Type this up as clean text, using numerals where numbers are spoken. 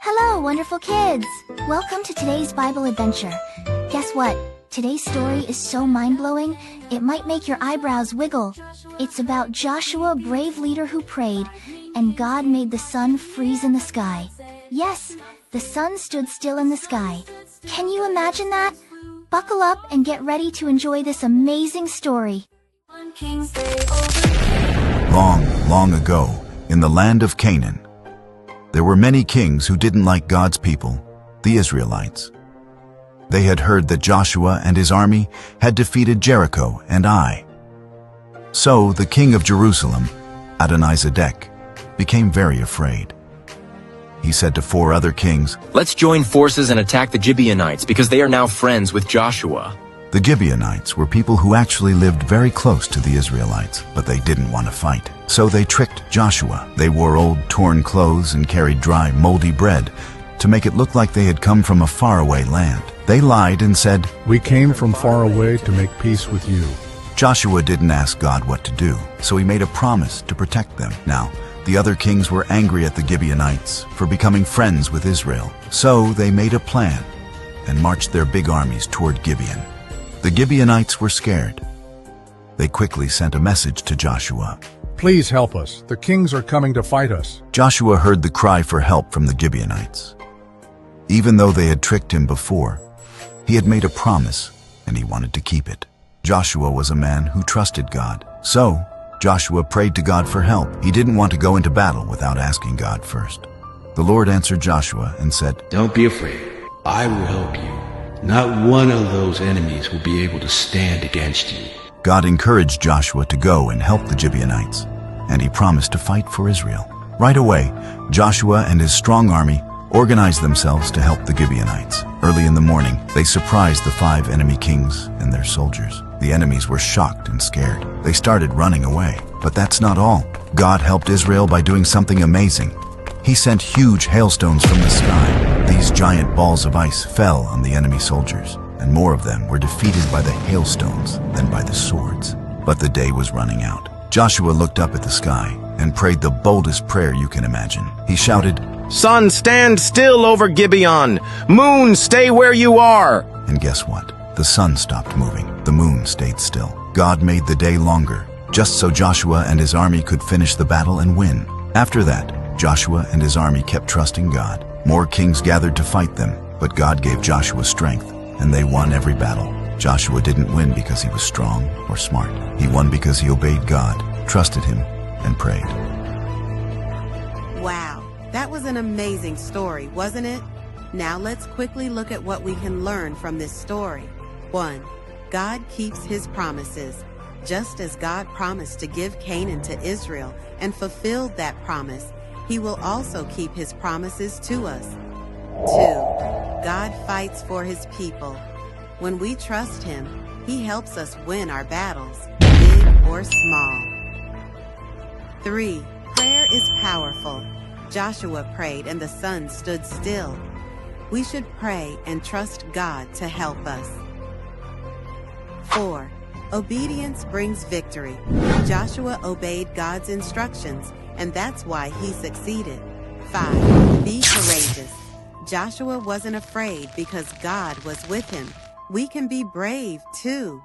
Hello, wonderful kids! Welcome to today's Bible adventure. Guess what? Today's story is so mind-blowing, it might make your eyebrows wiggle. It's about Joshua, a brave leader who prayed, and God made the sun freeze in the sky. Yes, the sun stood still in the sky. Can you imagine that? Buckle up and get ready to enjoy this amazing story. Long, long ago, in the land of Canaan, there were many kings who didn't like God's people, the Israelites. They had heard that Joshua and his army had defeated Jericho and Ai. So the king of Jerusalem, Adonizedek, became very afraid. He said to 4 other kings, "Let's join forces and attack the Gibeonites because they are now friends with Joshua." The Gibeonites were people who actually lived very close to the Israelites, but they didn't want to fight. So they tricked Joshua. They wore old, torn clothes and carried dry, moldy bread to make it look like they had come from a faraway land. They lied and said, "We came from far away to make peace with you." Joshua didn't ask God what to do, so he made a promise to protect them. Now, the other kings were angry at the Gibeonites for becoming friends with Israel. So they made a plan and marched their big armies toward Gibeon. The Gibeonites were scared. They quickly sent a message to Joshua. "Please help us. The kings are coming to fight us." Joshua heard the cry for help from the Gibeonites. Even though they had tricked him before, he had made a promise and he wanted to keep it. Joshua was a man who trusted God. So, Joshua prayed to God for help. He didn't want to go into battle without asking God first. The Lord answered Joshua and said, "Don't be afraid. I will help you. Not one of those enemies will be able to stand against you." God encouraged Joshua to go and help the Gibeonites, and he promised to fight for Israel. Right away, Joshua and his strong army organized themselves to help the Gibeonites. Early in the morning, they surprised the 5 enemy kings and their soldiers. The enemies were shocked and scared. They started running away. But that's not all. God helped Israel by doing something amazing. He sent huge hailstones from the sky. These giant balls of ice fell on the enemy soldiers, and more of them were defeated by the hailstones than by the swords. But the day was running out. Joshua looked up at the sky and prayed the boldest prayer you can imagine. He shouted, "Sun, stand still over Gibeon! Moon, stay where you are!" And guess what? The sun stopped moving. The moon stayed still. God made the day longer, just so Joshua and his army could finish the battle and win. After that, Joshua and his army kept trusting God. More kings gathered to fight them, but God gave Joshua strength, and they won every battle. Joshua didn't win because he was strong or smart. He won because he obeyed God, trusted him, and prayed. Wow, that was an amazing story, wasn't it? Now let's quickly look at what we can learn from this story. 1. God keeps his promises. Just as God promised to give Canaan to Israel and fulfilled that promise, he will also keep his promises to us. 2. God fights for his people. When we trust him, he helps us win our battles, big or small. 3. Prayer is powerful. Joshua prayed and the sun stood still. We should pray and trust God to help us. 4. Obedience brings victory. Joshua obeyed God's instructions, and that's why he succeeded. 5. Be courageous. Joshua wasn't afraid because God was with him. We can be brave too.